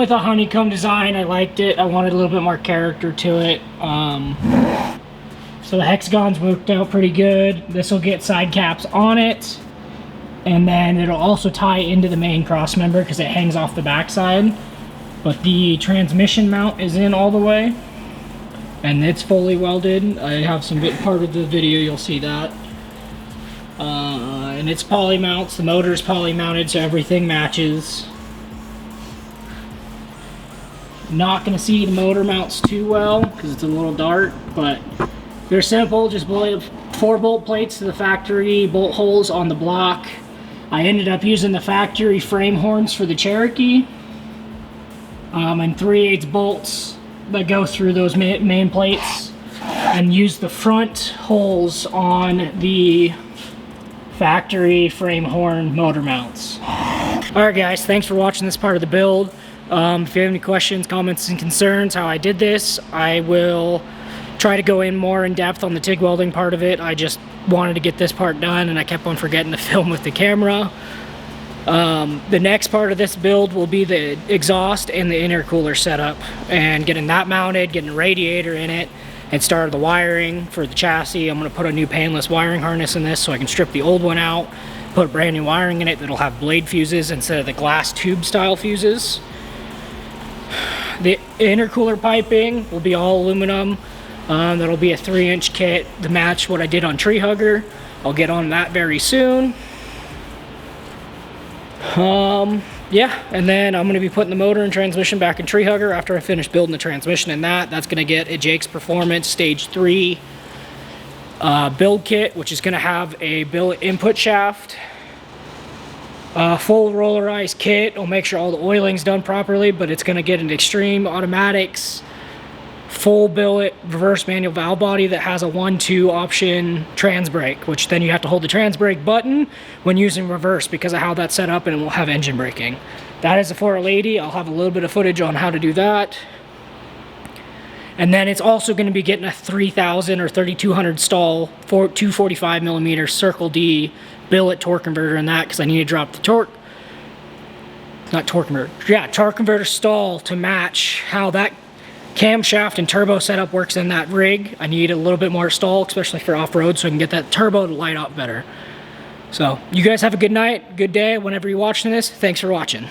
with a honeycomb design. I liked it. I wanted a little bit more character to it. So the hexagons worked out pretty good. This will get side caps on it. And then it'll also tie into the main cross member because it hangs off the backside. But the transmission mount is in all the way. And it's fully welded. I have some part of the video, you'll see that. And it's poly mounts. The motor's poly mounted, so everything matches. Not going to see the motor mounts too well because it's a little dark, but they're simple. Just 4 bolt plates to the factory bolt holes on the block. I ended up using the factory frame horns for the Cherokee, and 3/8 bolts that go through those main plates, and use the front holes on the factory frame horn motor mounts. Alright guys, thanks for watching this part of the build. If you have any questions, comments, and concerns how I did this, I will try to go in more in depth on the TIG welding part of it. I just wanted to get this part done and I kept on forgetting to film with the camera. The next part of this build will be the exhaust and the intercooler setup, and getting that mounted, getting a radiator in it, and started the wiring for the chassis. I'm going to put a new panless wiring harness in this so I can strip the old one out, put brand new wiring in it that'll have blade fuses instead of the glass tube style fuses. The intercooler piping will be all aluminum. That'll be a 3-inch kit to match what I did on Tree Hugger. I'll get on that very soon. Yeah, and then I'm going to be putting the motor and transmission back in Tree Hugger after I finish building the transmission in that. That's going to get a Jake's Performance Stage 3 build kit, which is going to have a billet input shaft, full rollerized kit. I'll make sure all the oiling's done properly, but it's going to get an Extreme Automatics full billet reverse manual valve body that has a 1-2 option trans brake, which then you have to hold the trans brake button when using reverse because of how that's set up, and it will have engine braking. That is a 4L80. I'll have a little bit of footage on how to do that. And then it's also going to be getting a 3000 or 3200 stall 245mm Circle D billet torque converter in that because I need to drop the torque. Not torque converter. Yeah, torque converter stall to match how that camshaft and turbo setup works in that rig. I need a little bit more stall, especially for off-road, so I can get that turbo to light up better. So, you guys have a good night, good day, whenever you're watching this. Thanks for watching.